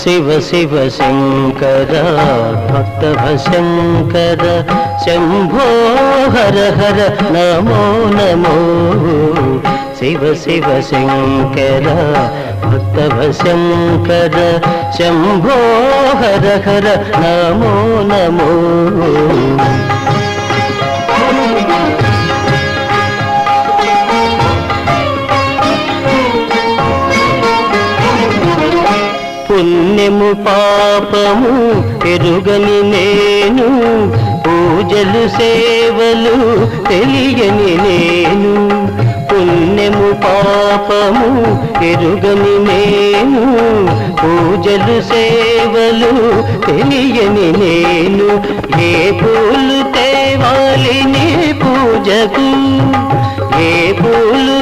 శివ శివ శంకర భక్తభశంకర శంభో హర హర నమో నమో శివ శివ శంకర భక్తభశంకర శంభో హర హర నమో నమో పుణ్యము పాపము ఎరుగని నేను పూజలు సేవలు తెలియని నేను పుణ్యము పాపము ఎరుగని నేను పూజలు సేవలు తెలియని నేను ఏ పూలు తేవాలి నీ పూజకు ఏ పూలు